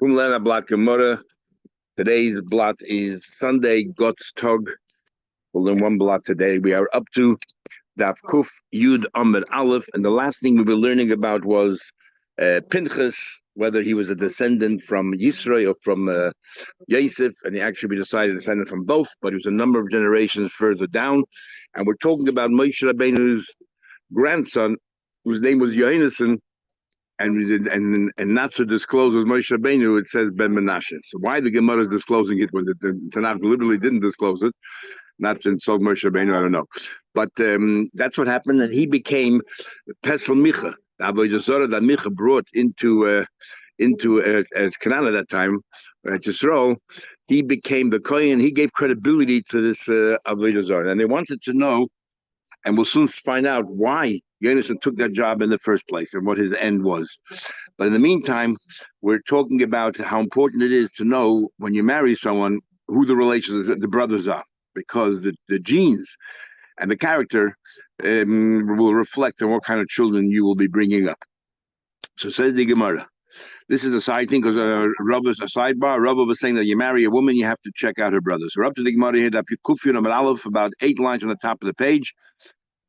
Kumlana Blatt Gemara. Today's blot is Sunday, God's Tug. We'll learn one blot today. We are up to Daf Kuf Yud Amid Aleph, and the last thing we were learning about was Pinchas, whether he was a descendant from Yisro or from Yosef, and he actually decided descendant from both, but he was a number of generations further down. And we're talking about Moshe Rabbeinu's grandson, whose name was Yohanan, and not to disclose as Moshe Rabbeinu, it says Ben Menashe. So why the Gemara is disclosing it when the Tanakh literally didn't disclose it? Not to insult Moshe Rabbeinu, I don't know. But that's what happened, and he became Pesel Micha, the Avodah Zarah that Micha brought into Canaan at that time, Yisrael. He became the Kohen. He gave credibility to this Avodah Zarah, and they wanted to know, and we'll soon find out why Yonason took that job in the first place and what his end was. But in the meantime, we're talking about how important it is to know when you marry someone who the relations, the brothers are, because the genes and the character will reflect on what kind of children you will be bringing up. So says the Gemara. This is a side thing because Rabba's a sidebar. Rabba was saying that you marry a woman, you have to check out her brothers. We're up to the Gemara here, Kufyun Amar Aleph, about 8 lines on the top of the page.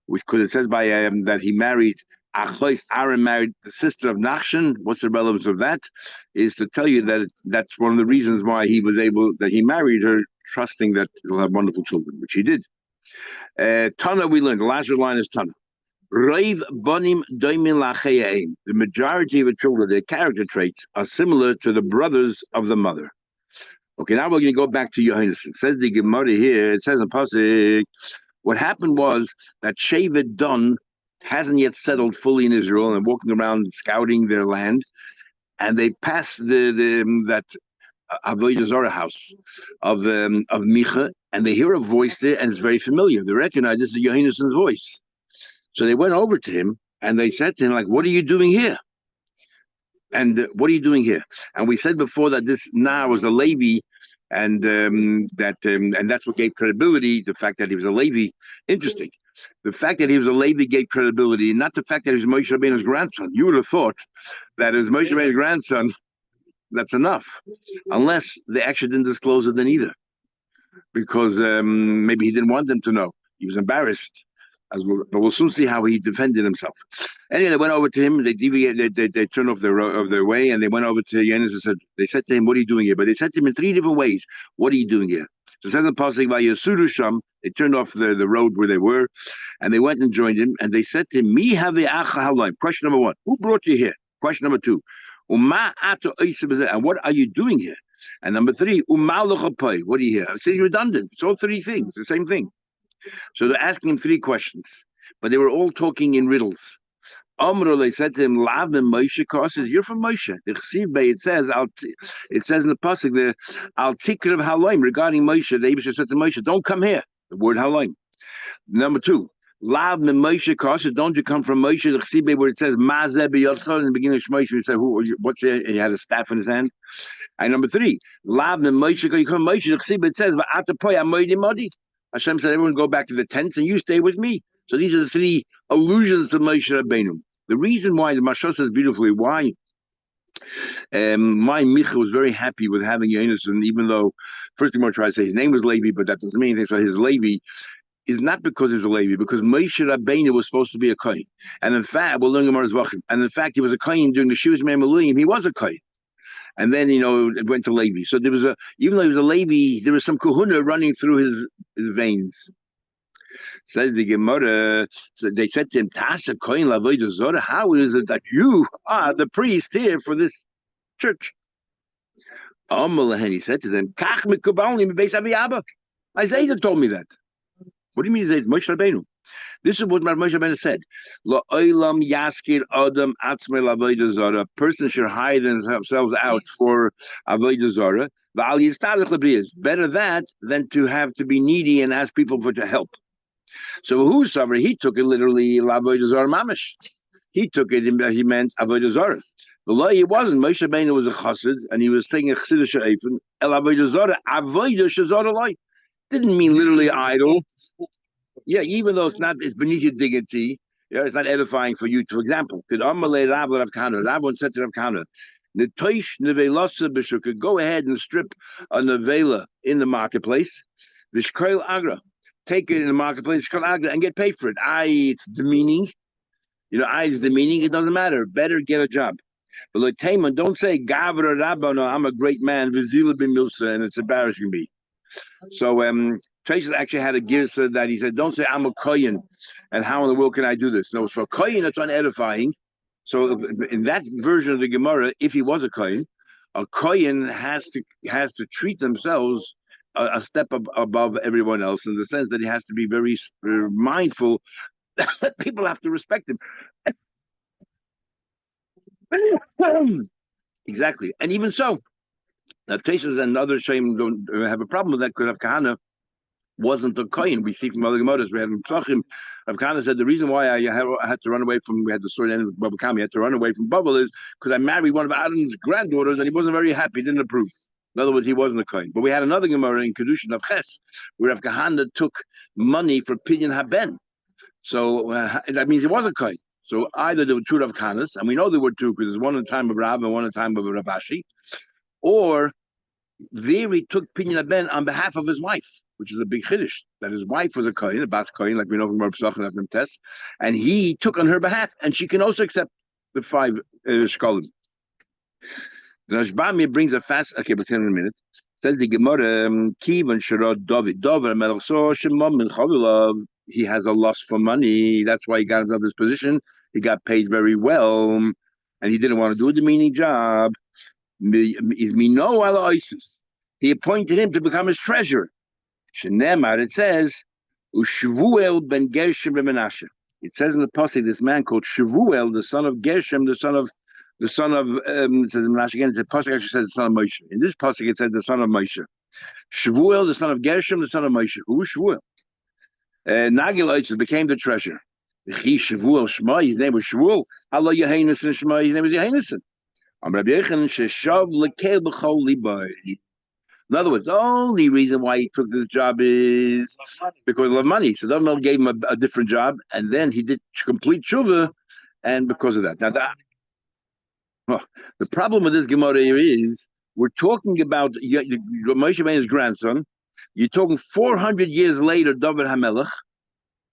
Because it says by that he married Aaron married the sister of Nachshon. What's the relevance of that? Is to tell you that that's one of the reasons why he married her, trusting that he'll have wonderful children, which he did. Tana, we learned the last line is Tana. Reiv Bonim Doimin Lacheyeim. The majority of the children, their character traits are similar to the brothers of the mother. Okay, now we're going to go back to Yohanan. Says the Gemara here. It says in Pasuk. What happened was that Shevet Dun hasn't yet settled fully in Israel and walking around scouting their land, and they pass that Avodah Zarah house of Micha, and they hear a voice there, and it's very familiar. They recognize this is Yohanan's voice, so they went over to him and they said to him, like, "What are you doing here?" And what are you doing here? And we said before that this now was a Levi. And that's what gave credibility. The fact that he was a Levi, interesting. The fact that he was a Levi gave credibility, not the fact that he was Moshe Rabbeinu's grandson. You would have thought that as Moshe Rabbeinu's grandson, that's enough, unless they actually didn't disclose it then either, because maybe he didn't want them to know. He was embarrassed. But we'll soon see how he defended himself. Anyway, they went over to him. They deviated. They turned off their way, and they went over to Yonasan and said. They said to him, "What are you doing here?" But they said to him in 3 different ways. What are you doing here? So it says in Pasuk Vayasuru Sham. They turned off the road where they were, and they went and joined him. And they said to him, "Mi have acha." Question number 1: Who brought you here? Question number 2: Uma ato and what are you doing here? And number 3: Uma lochapai. What are you here? It's redundant. It's all 3 things. The same thing. So they're asking him 3 questions, but they were all talking in riddles. Amro, they said to him, "Lav and Moshe says you're from Moshe." It says in the pasuk there, "Al tikr of haloim." Regarding Moshe, the Abishah said to Moshe, "Don't come here." The word haloim. Number 2, Lav and Moshe says, "Don't you come from Moshe?" The where it says Mazeh b'yodcha in the beginning of Moshe, we said, "What's there?" He had a staff in his hand. And number 3, Lav and Moshe, you come from Moshe. It says, "Va'atapoy amoidi modi." Hashem said, "Everyone go back to the tents and you stay with me." So these are the 3 allusions to Moshe Rabbeinu. The reason why the Mashal says beautifully why my Micha was very happy with having Yonasan, even though first thing I try to say his name was Levi, but that doesn't mean anything. So his Levi is not because he's a Levi, because Moshe Rabbeinu was supposed to be a Kohen, and in fact, we'll learn Gemara's Vachim. And in fact, he was a Kohen during the Shivas Memalim. He was a Kohen. And then, it went to Levi. So there was even though he was a Levi, there was some kahuna running through his veins. Says the Gemara, so they said to him, Tasa Kohen Lavodah Zorah, how is it that you are the priest here for this church? He said to them, Kach mikubalni beis Avi Abba. Isaiah told me that. What do you mean Isaiah? Moshe Rabbeinu. This is what Moshe Rabbeinu said. Lo olam yaskir adam atzmei lavodah zarah. A person should hide themselves out for avodah zarah. V'al yistarich lebriyas. Better that than to be needy and ask people for help. So who's suffering? He took it literally lavodah zarah mamish. He took it. He meant avodah zarah. But he wasn't. Moshe Rabbeinu was a chassid, and he was saying a chassidish eifin. El avodah zarah avodah shazarah loy. Didn't mean literally idle. Yeah, even though it's beneath your dignity, it's not edifying for you. For example, Rav once said to Rav Kahana, Go ahead and strip a nevela in the marketplace. Vishkoil agra. Take it in the marketplace, and get paid for it. It's demeaning. Is demeaning. It doesn't matter. Better get a job. But like Taman, don't say Gavra Rabbano, I'm a great man, Vizila bin Milsa, and it's embarrassing me. So Tracy actually had a girsa that he said, don't say I'm a kohen, and how in the world can I do this? No, so kohen, it's unedifying. So in that version of the Gemara, if he was a kohen has to treat themselves a step above everyone else, in the sense that he has to be very mindful that people have to respect him. Exactly, and even so, now Tesis and other Shem don't have a problem with that because Rav Kahana wasn't a kohen. We see from other Gemaras, we have Psachim. Rav Kahana said the reason why I had to run away from, we had the story ended with Baba Kami, had to run away from Babel is because I married one of Adam's granddaughters and he wasn't very happy, he didn't approve. In other words, he wasn't a kohen. But we had another Gemara in Kedushin of Ches, where Rav Kahana took money for Pidyon Haben. So that means he was a kohen. So either there were two Rav Kahanas, and we know there were two because there's one in the time of Rav and one in the time of Rav Ashi, or there he took Pidyon Haben on behalf of his wife, which is a big chiddush, that his wife was a kohen, a bas kohen, like we know from Rav Psach and Tess, and he took on her behalf, and she can also accept the 5 shkolim. The Rashbami brings a fast. Okay, but 10 minutes. Says the Gemara, Kivan Sharad David Melech so Shemam min Chavilav. He has a loss for money. That's why he got into this position. He got paid very well, and he didn't want to do the meaning job. Is Mino ala Isis. He appointed him to become his treasurer. Shenemar, it says, Ushvuel ben Gershom ben Menashe. It says in the pasuk, this man called Shvuel, the son of Gershom, the son of it says in Menashe again. The pasuk actually says the son of Moshe. In this pasuk, it says the son of Moshe. Shvuel, the son of Gershom, the son of Moshe. Who is Shvuel? Nagil Isis became the treasurer. He Shvuel Shema, his name was Shvuel. Allah Yehainison Shema, his name was Yehainison. Rabbi Yechon Sheshav Lekel B'chol Libay. In other words, the only reason why he took this job is because of money. So David gave him a different job, and then he did complete tshuva, and because of that. Now, the problem with this Gemara here is we're talking about Moshe Rabbeinu's grandson. You're talking 400 years later, David HaMelech,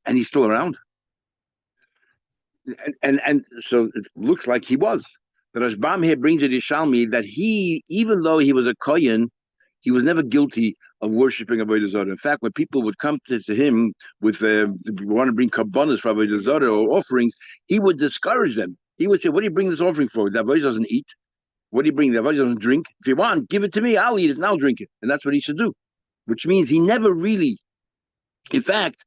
and he's still around. And so it looks like he was. The Rashbam here brings it Yishalmi that he, even though he was a kohen, he was never guilty of worshiping Avodah Zarah. In fact, when people would come to him with want to bring karbanos for Avodah Zarah or offerings, he would discourage them. He would say, "What do you bring this offering for? The Avodah doesn't eat. What do you bring? The Avodah doesn't drink. If you want, give it to me. I'll eat it and I'll drink it." And that's what he should do. Which means he never really, in fact,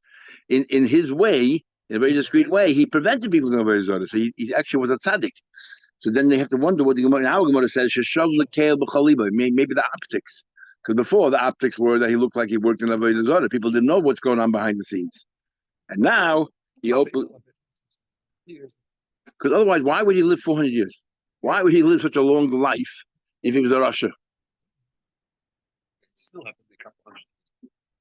in his way, in a very discreet way, he prevented people from Avodah Zarah. So he actually was a tzaddik. So then they have to wonder what the Gemara, our Gemara says, maybe the optics. Because before, the optics were that he looked like he worked in Avodah Zarah. People didn't know what's going on behind the scenes. And now, he opened... Because otherwise, why would he live 400 years? Why would he live such a long life if he was a Rasha? Still have to become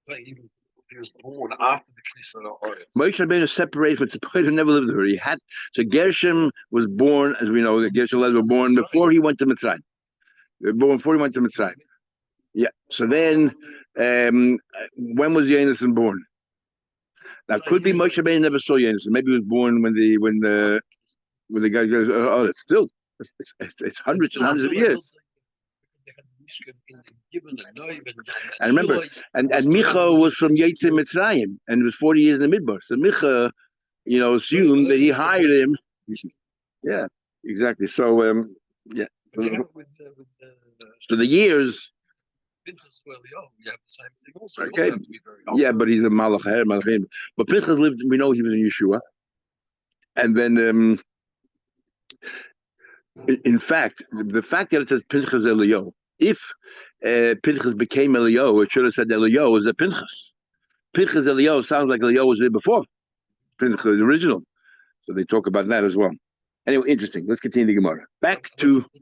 but even he was born after the Knesset of Oretz. Moshe Rabbeinu separated from Tzipor, never lived there. He had... So Gershom was born, as we know, Gershom was born before he went to Mitzrayim. Before he went to Mitzrayim. Yeah. So then, when was Yonason born? Now, could be Moshe Rabbeinu never saw Yonason. Maybe he was born when the guy goes. Oh, it's still it's hundreds and hundreds of years. And remember, and Micha was from Yetzim Mitzrayim, and it was 40 years in the Midbar. So Micha, assumed that he hired him. Yeah, exactly. So yeah. So the years. Pinchas, well, you have the same thing also. Okay. Yeah, but he's a Malachim. But Pinchas lived, we know he was in Yeshua. And then, in fact, the fact that it says Pinchas Eliyahu, if Pinchas became Eliyahu, it should have said Eliyahu was a Pinchas. Pinchas Eliyahu sounds like Eliyahu was there before. Pinchas the original. So they talk about that as well. Anyway, interesting. Let's continue the Gemara. Back to... He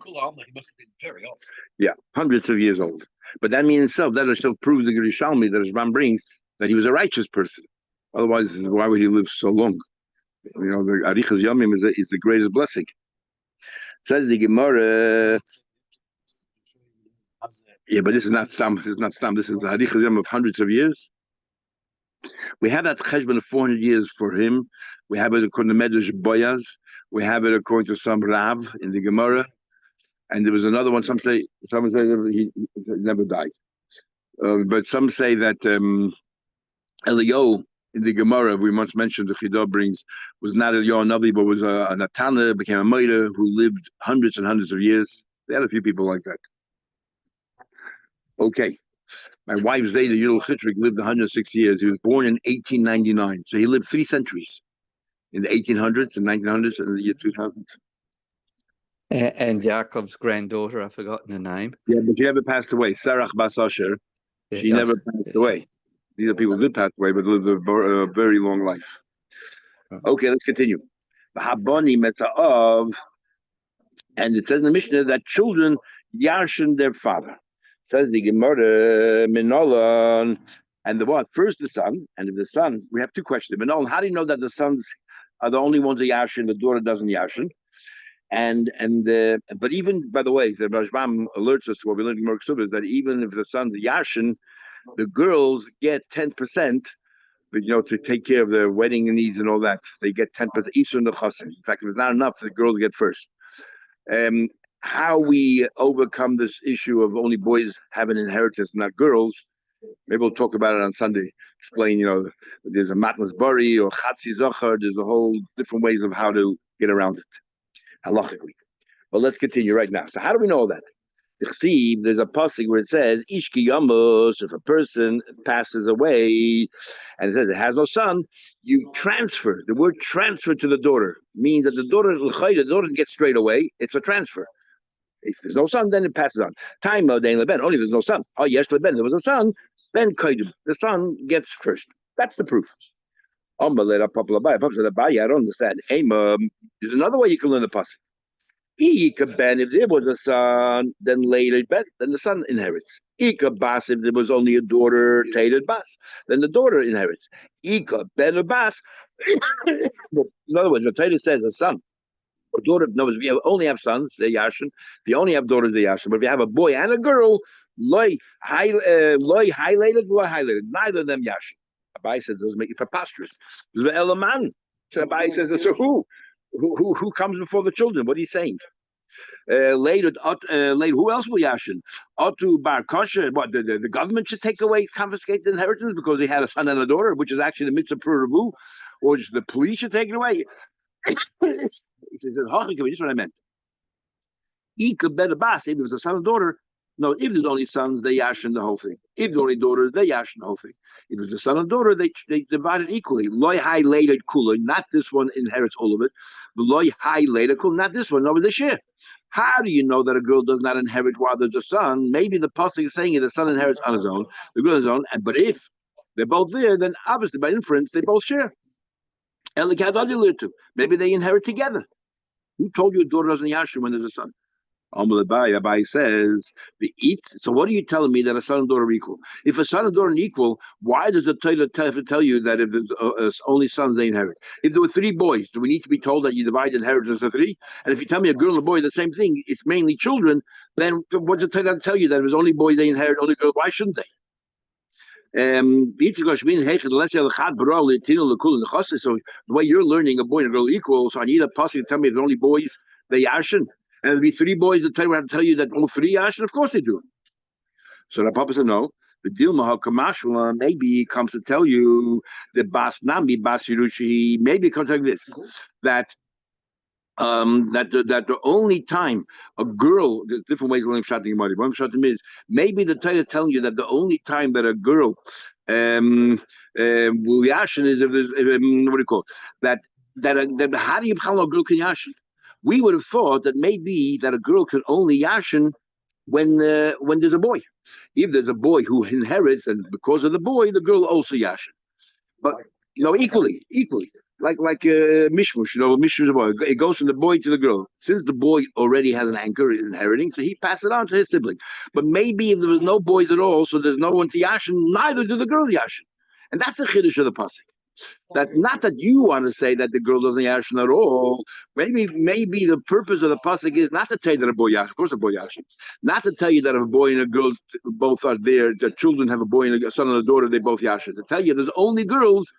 must have been very old. Yeah, hundreds of years old. But that means itself, that itself proves the Yerushalmi that Ram brings, that he was a righteous person. Otherwise, why would he live so long? The Arichas Yomim is the greatest blessing. Says the Gemara, Yeah, but this is not stam. This is not stam. This is a harichah of hundreds of years. We have that cheshbon of 400 years for him. We have it according to Medrash Boyaz. We have it according to some Rav in the Gemara. And there was another one. Some say that he never died. But some say that Eliyahu in the Gemara, we once mentioned, the Chidah brings, was not Eliyahu Navi, but was a Natana, became a Moira who lived hundreds and hundreds of years. They had a few people like that. Okay. My wife's Zayda Yudel Chitrik lived 106 years. He was born in 1899. So he lived 3 centuries in the 1800s and 1900s and the year 2000s. And Yaakov's granddaughter, I've forgotten her name. Yeah, but she never passed away. Sarach Bas Asher. She never passed away. These are people who did pass away, but lived a very long life. Okay, let's continue. Habani Metza'ov. And it says in the Mishnah that children yarshin their father. Says the Gemara, Minolan, and the what? First the son, and if the son, we have 2 questions. Minolan, how do you know that the sons are the only ones that yarshin, the daughter doesn't yarshin? But even, by the way, the Rashbam alerts us to what we learned in Merk Subas, that even if the son's yarshin, the girls get 10%, to take care of their wedding needs and all that. They get 10% each on the chassan. In fact, if it's not enough, the girls get first. How we overcome this issue of only boys have an inheritance, not girls, maybe we'll talk about it on Sunday. Explain, there's a matnas bari or chatzi zachar. There's a whole different ways of how to get around it, halachically. But let's continue right now. So how do we know that? There's a pasuk where it says, Ishki Yamos, if a person passes away, and it says it has no son, you transfer. The word transfer to the daughter means that the daughter doesn't get straight away. It's a transfer. If there's no son, then it passes on. Time only if there's no son. Oh yes, there was a son, then the son gets first. That's the proof. I don't understand. There's another way you can learn the pasuk. If there was a son, then later then the son inherits. Bas, if there was only a daughter, bas, then the daughter inherits. Bas. In other words, the Torah says a son. A daughter, no, if you only have sons, they're yashin. If you only have daughters, they're yashin. But if you have a boy and a girl, loy highlighted, neither of them yashin. Abai says those make it preposterous. The elaman. So Abai says, so who comes before the children? What are you saying? Later, who else will yashin? Otu bar kosher. What the government should confiscate the inheritance because he had a son and a daughter, which is actually the mitzvah puravu, or the police should take it away. He says, this is what I meant. If it was a son and daughter, no, if there's only sons, they yashin the whole thing. If there's only daughters, they yashin the whole thing. If it's a son and daughter, they divide it equally. Loy highlighted kula, not this one inherits all of it. The loy highlighted kula, not this one, no, the share. How do you know that a girl does not inherit while there's a son? Maybe the pasuk is saying the son inherits on his own, the girl on his own. But if they're both there, then obviously by inference they both share. Maybe they inherit together. Who told you a daughter doesn't yashin when there's a son? Abai says, so what are you telling me that a son and daughter are equal? If a son and daughter are equal, why does the Torah tell you that if there's only sons, they inherit? If there were 3 boys, do we need to be told that you divide inheritance into 3? And if you tell me a girl and a boy, the same thing, it's mainly children, then what does the Torah tell you that if there's only boys, they inherit, only girls, why shouldn't they? So the way you're learning a boy and a girl equal, so I need a pasuk to tell me if there's only boys, they yashin. And there'll be 3 boys that will have to tell you that all 3 yashin. Of course they do. So the Papa said no. The Dilma Kamashla maybe comes to tell you the Bas Nami Bas Yirushi. Maybe it comes like this: that the only time a girl, there's different ways of learning Pshat in Gemara. One Pshat is maybe the Torah telling you that the only time that a girl will yashin is if there's what do you call it? That how do you how a girl can yashin? We would have thought that maybe that a girl could only yashin when there's a boy. If there's a boy who inherits, and because of the boy, the girl also yashin. But equally. Like mishmush, mishmush is a boy. It goes from the boy to the girl. Since the boy already has an anchor in inheriting, so he passes it on to his sibling. But maybe if there was no boys at all, so there's no one to yashin, neither do the girls yashin. And that's the chiddush of the pasuk. That not that you want to say that the girl doesn't yashin at all. Maybe the purpose of the pasuk is not to tell you that a boy yashin. Of course, a boy yashins. Not to tell you that if a boy and a girl both are there, the children have a boy and a son and a daughter, they both yashin. To tell you there's only girls.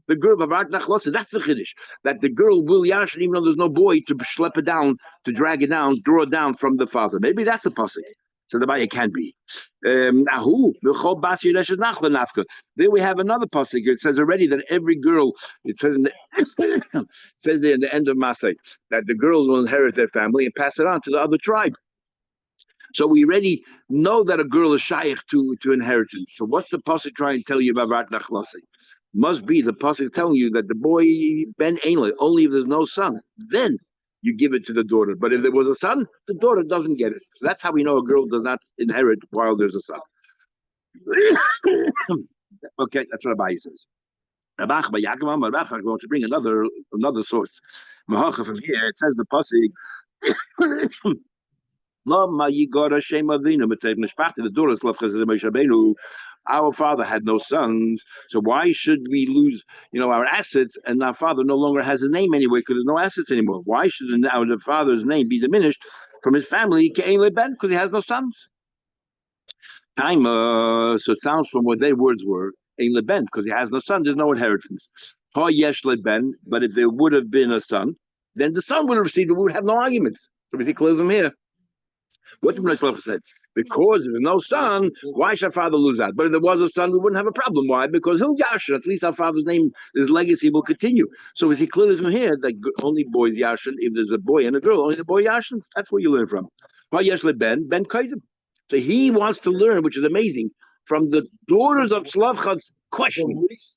The girl Bavat Nachlosa, that's the chiddush. That the girl will yashin even though there's no boy to schlep it down, to drag it down, draw it down from the father. Maybe that's the pasuk. So the it can be. There we have another pasuk. It says already that every girl. It says it says there in the end of Masay that the girls will inherit their family and pass it on to the other tribe. So we already know that a girl is shaykh to inheritance. So what's the pasuk trying to tell you about Rat Nachlasi? Must be the pasuk telling you that the boy ben ainly only if there's no son, then you give it to the daughter. But if there was a son, the daughter doesn't get it. So that's how we know a girl does not inherit while there's a son. Okay, that's what Abaye says. Rabach by Yaakov, Rabach are going to bring another source. Mahacha from here, it says the pasuk. Our father had no sons, so why should we lose, our assets? And our father no longer has his name anyway because there's no assets anymore. Why should now the father's name be diminished from his family? Because he has no sons. Time, so it sounds from what their words were, because he has no son, there's no inheritance. But if there would have been a son, then the son would have received it. We would have no arguments. So we see clear them here. What the Mishnah said? Because if there's no son, why should our father lose that? But if there was a son, we wouldn't have a problem. Why? Because he'll yashin. At least our father's name, his legacy will continue. So we see clearly from here that only boys yashin. If there's a boy and a girl, only the boy yashin. That's where you learn from. Ben kaidim. So he wants to learn, which is amazing, from the daughters of Slavchad's question. This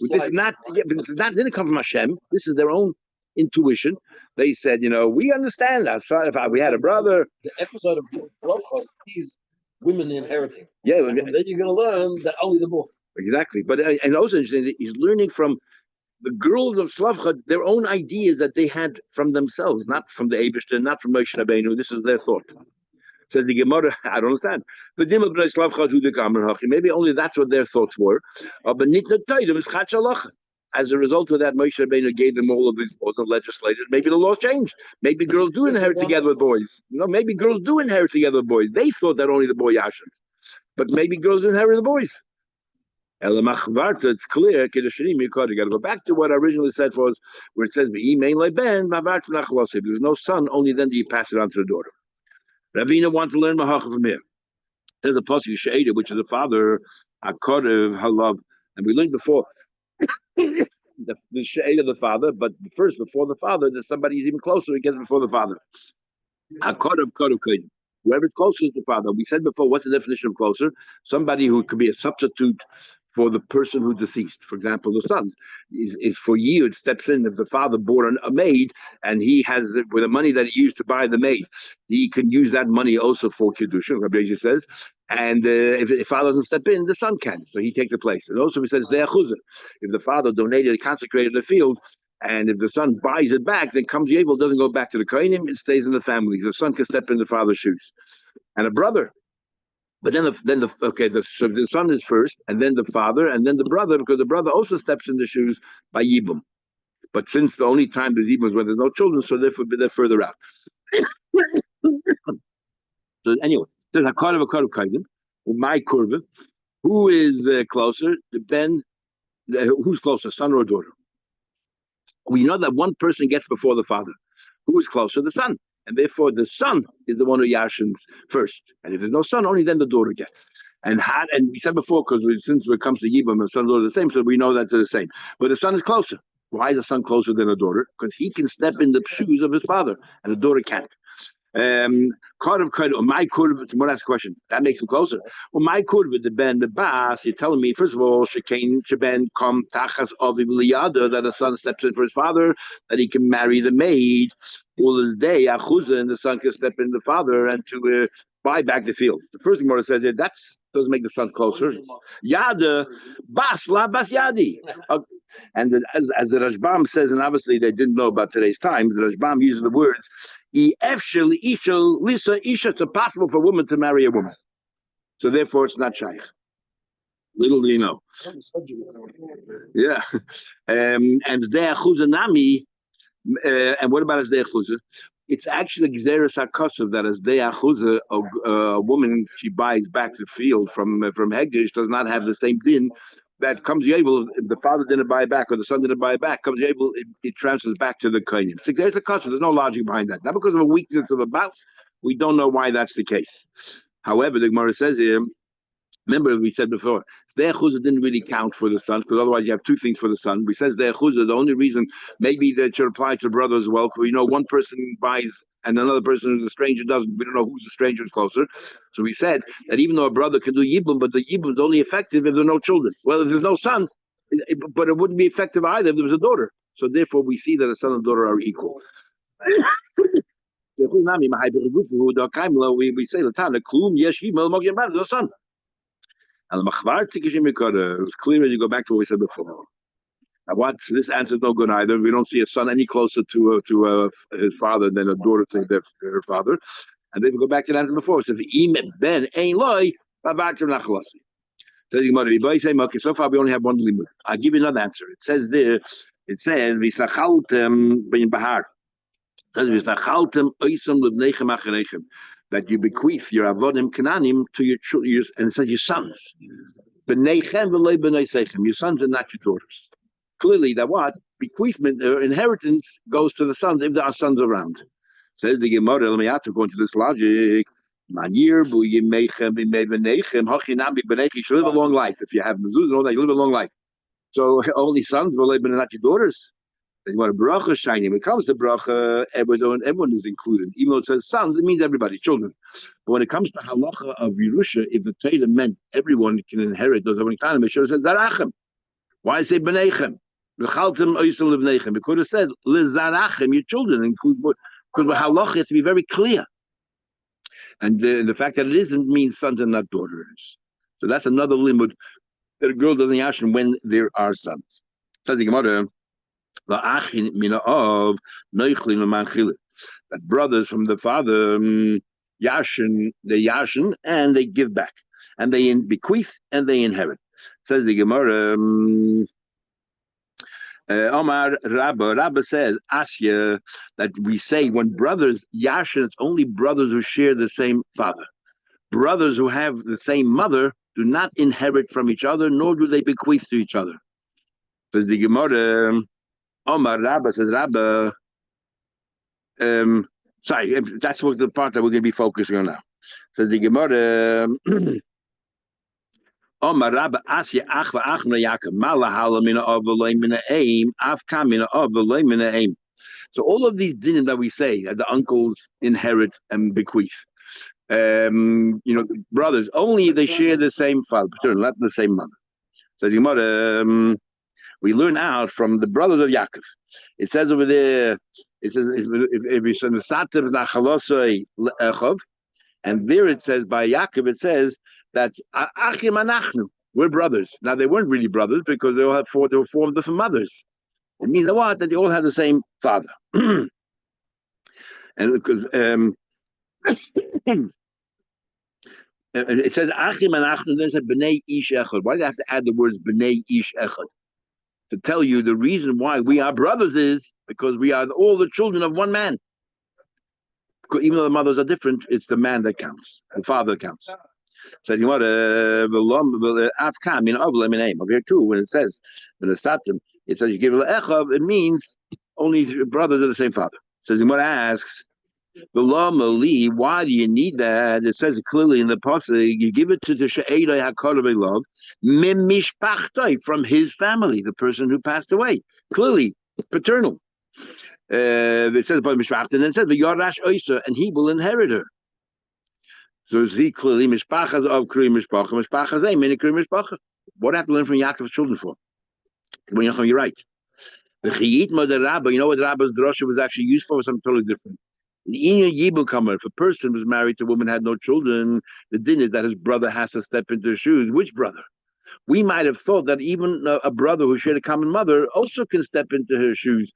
is not, didn't come from Hashem. This is their own intuition. They said, we understand that. So if we had a brother. The episode of Slavchad is women inheriting. Yeah. And then you're going to learn that only the boy. Exactly. But and also interesting, he's learning from the girls of Slavchad, their own ideas that they had from themselves, not from the Eibishter, not from Moshe Rabbeinu. This is their thought. Says the Gemara, I don't understand. But maybe only that's what their thoughts were. But as a result of that, Moshe Rabbeinu gave them all of these laws and legislated. Maybe the laws changed. Maybe girls do inherit together with boys. Maybe girls do inherit together with boys. They thought that only the boy yashins. But maybe girls inherit the boys. It's clear. You got to go back to what I originally said was where it says if there's no son, only then do you pass it on to the daughter. Ravina wants to learn Mahacha from here. There's a pasuk She'eda, which is a father, Akorev Halav, and we learned before the She'eda of the father, but first before the father, there's somebody who's even closer. He gets before the father. Akorev Korev Korev. Whoever's closer to the father. We said before, what's the definition of closer? Somebody who could be a substitute for the person who deceased. For example, the son is for you. It steps in if the father bought a maid and he has with the money that he used to buy the maid, he can use that money also for kiddushin. Rabbi Yossi says, and if the father doesn't step in, the son can, so he takes the place. And also he says if the father donated, consecrated the field, and if the son buys it back, then comes Yabel doesn't go back to the kohenim, it stays in the family. The son can step in the father's shoes, and a brother. But then the son is first, and then the father, and then the brother, because the brother also steps in the shoes by Yibum. But since the only time there's Yibum is when there's no children, so therefore they're further out. So anyway, there's Hakar of Kaidim, my kurva. Who is closer? Who's closer, son or daughter? We know that one person gets before the father. Who is closer? The son. And therefore, the son is the one who yashins first. And if there's no son, only then the daughter gets. And we said before, because since it comes to Yibam, the son and daughter are the same, so we know that they're the same. But the son is closer. Why is the son closer than the daughter? Because he can step in the shoes of his father, and the daughter can't. My kurv, someone asked a question. That makes him closer. Well, my kurv, the ben, the bas, you're telling me, first of all, sheben kom tachas aviv liyada, that the son steps in for his father, that he can marry the maid. All his day, achuza, and the son can step in the father and to buy back the field. The first thing Mordechai says here, that doesn't make the son closer. Yada, bas, la bas yadi. And as the Rashbam says, and obviously they didn't know about today's times, the Rashbam uses the words, it's impossible for a woman to marry a woman. So therefore it's not shaykh. Little do you know. Yeah. And Zdei Achuzah Nami, and what about Zdei Achuzah? It's actually Gzeres HaKosov that as Zdei Achuzah, a woman, she buys back the field from Hegdish, does not have the same din that comes able. If the father didn't buy back or the son didn't buy back, comes able, it transfers back to the Kohen. It's Gzeres HaKosov. There's no logic behind that. Not because of a weakness of the bas. We don't know why that's the case. However, the Gemara says here, remember, we said before, Zdei Achuzah didn't really count for the son, because otherwise you have two things for the son. We says Zdei Achuzah, the only reason maybe that should apply to the brother as well, because one person buys and another person who's a stranger doesn't. We don't know who's the stranger is closer. So we said that even though a brother can do Yibum, but the Yibum is only effective if there are no children. Well, if there's no son, but it wouldn't be effective either if there was a daughter. So therefore we see that a son and daughter are equal. We say the time, the son. And it was clear as you go back to what we said before. Now, this answer is no good either. We don't see a son any closer to his father than a daughter to her father. And then we go back to the answer before. It says, ben ein loy, nachlasi. Okay, so far we only have one limud. I'll give you another answer. It says there, bin bahar. It says, that you bequeath your avodim kananim to your children, and it says your sons. Your sons are not your daughters. Clearly, that what bequeathment or inheritance goes to the sons if there are sons around. Says the Gemara, let me have to go into this logic. You should live a long life. If you have mezuzah and all that, you live a long life. So only sons will live, but not your daughters. When a bracha shining, when it comes to bracha, everyone is included. Even though it says sons, it means everybody, children. But when it comes to halacha of Yerusha, if the Torah meant everyone can inherit those of kind, it should have said zarachem. Why say b'neichem? V'chaltem oisel lebneichem. It could have said lezarachem, your children include. Because with halacha, it has to be very clear. And the fact that it isn't means sons and not daughters. So that's another limit that a girl doesn't yashin when there are sons. Says the Gemara. That brothers from the father they yashin and they give back, and they bequeath and they inherit. Says the Gemara. Omar Rabba says Asya that we say when brothers yashin, it's only brothers who share the same father. Brothers who have the same mother do not inherit from each other, nor do they bequeath to each other. Says the Gemara. Omar Rabba says Rabba. Sorry, that's what the part that we're going to be focusing on now. Says the Gemara. Omar Rabba Asya Achva Achna Yaakov Malahala Mina Avalay Mina Aim Avka Mina Avalay Mina Aim. So all of these dinim that we say that the uncles inherit and bequeath, brothers only they share the same father, not the same mother. So the Gemara. We learn out from the brothers of Yaakov. It says over there, it says if you say Sativ Nachalosoi Echov, and there it says by Yaakov, it says that Achim Anachnu, we're brothers. Now they weren't really brothers because they were four different mothers. It means that what? That they all had the same father. And because it says Achim Anachnu, then it says Bnei Ish Echad. Why do you have to add the words Bnei Ish Echad? To tell you the reason why we are brothers is because we are all the children of one man. Because even though the mothers are different, it's the man that counts, the father counts. So you know what? Over here too, when it says it says you give echav, it means only brothers of the same father. So the Gemara asks, why do you need that? It says it clearly in the pasuk. You give it to the she'edai hakarei love mimishpachtoi, from his family, the person who passed away. Clearly, paternal. It says about mishpacht, and then it says v'yarash oisa, and he will inherit her. So see clearly mishpachas of kri mishpacha, mishpachas a many kri mishpacha. What do I have to learn from Yaakov's children for? When you're right. The chiyitma the rabba, you know what the rabba's drasha was actually used for? Something totally different. The Inyan Yibum Kamer, if a person was married to a woman, had no children, the din is that his brother has to step into his shoes. Which brother? We might have thought that even a brother who shared a common mother also can step into his shoes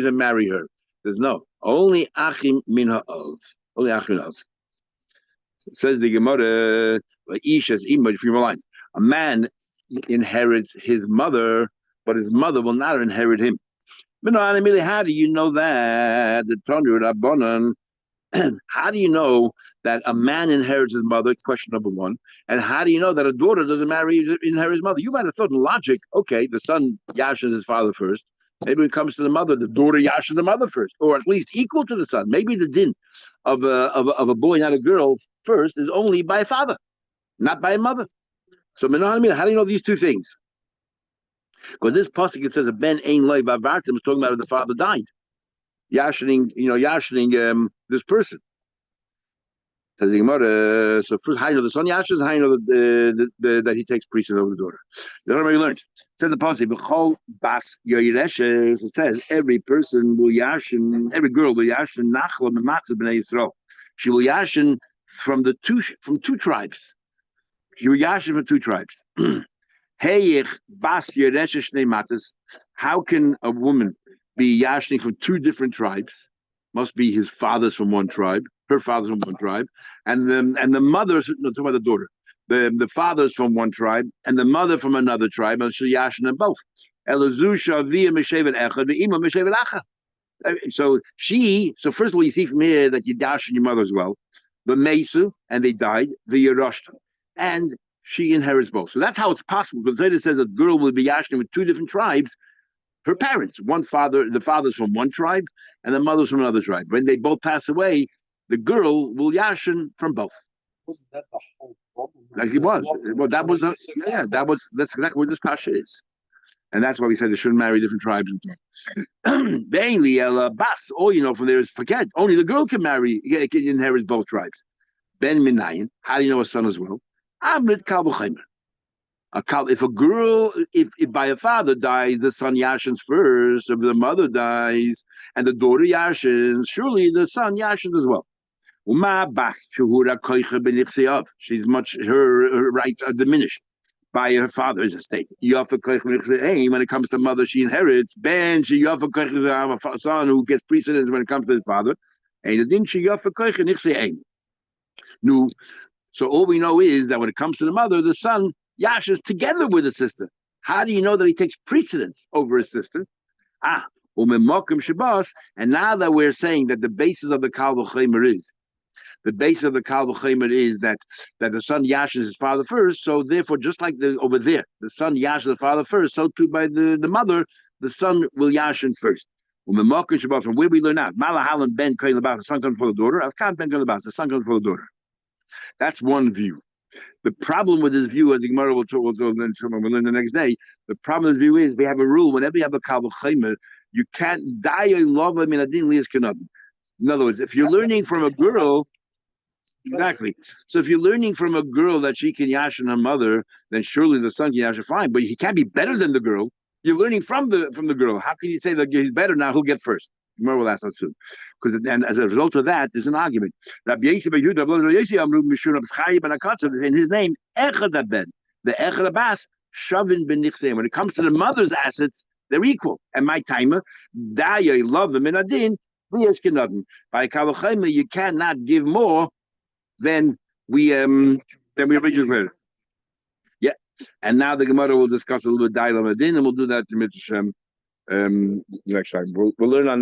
and marry her. There's no. Only Achim min ha'ov. Only Achim min ha'ov. Says the Gemara, Isha's image, a few more lines. A man inherits his mother, but his mother will not inherit him. How do you know that? The Tanu Rabbanan. How do you know that a man inherits his mother? Question number one. And how do you know that a daughter doesn't inherit his mother? You might have thought in logic, okay, the son yashas his father first. Maybe when it comes to the mother, the daughter yashas the mother first, or at least equal to the son. Maybe the din of a boy, not a girl, first is only by a father, not by a mother. So, how do you know these two things? Because this pasuk, it says a ben ein loy bavartim, is talking about if the father died, yashining this person. Says the Gemara. So first, how you know the son yashins, how you know that he takes precedence over the daughter. The other way we learned. It says the pasuk, b'chol bas yoyreshes. It says every person will yashin, every girl will yashin nachla mematzah b'nei Yisrael. She will yashin from two tribes. She will yashin from two tribes. Heyich bas yoreshes shnei matas. How can a woman be yashning from two different tribes? Must be his father's from one tribe, her father's from one tribe, and the mother's talking about the daughter. The father's from one tribe and the mother from another tribe, and she yashin them both. So first of all, you see from here that you yashin your mother as well. The Mesu, and they died, the Yerushta. And she inherits both. So that's how it's possible. Because later it says that girl will be yashin with two different tribes. Her parents, the father's from one tribe and the mother's from another tribe. When they both pass away, the girl will yashin from both. Wasn't that the whole problem? Like it was. Well, that's exactly what this pasha is. And that's why we said they shouldn't marry different tribes. Mainly, Bas, all you know from there is forget. Only the girl can inherit both tribes. Ben Minayin, how do you know a son as well? Amrit Kalbuchaimer. If a girl, if by a father dies, the son yashins first. If the mother dies and the daughter yashins, surely the son yashins as well. She's her rights are diminished by her father's estate. When it comes to mother, she inherits. Ben she have a son who gets precedence when it comes to his father. No. So all we know is that when it comes to the mother, the son yashes together with his sister. How do you know that he takes precedence over his sister? And now that we're saying that the basis of the Kal V'Chomer is that the son yashes his father first. So therefore, just like over there, the son yashes the father first. So too by the mother, the son will yashin first. From where we learn out, Malahalan ben the son comes for the daughter. Avkan ben the son comes for the daughter. That's one view. The problem with this view, as the Gemara will learn the next day, the problem with this view is we have a rule: whenever you have a Kal V'Chomer, you can't die a love min adin lias kanadin. In other words, if you're learning from a girl, exactly. So if you're learning from a girl that she can yashin her mother, then surely the son can yashin fine, but he can't be better than the girl. You're learning from the girl. How can you say that he's better now? Who'll get first? Gemara will ask that soon. Because then, as a result of that, there's an argument. In his name, the Echad Abbas, Shavin ben Nichseim. When it comes to the mother's assets, they're equal. And my timer, Daya love them in Adin, by Kal V'Chomer, you cannot give more than we originally read. Yeah. And now the Gemara will discuss a little bit Daya Adin, and we'll do that to Mitzvah next time. We'll learn on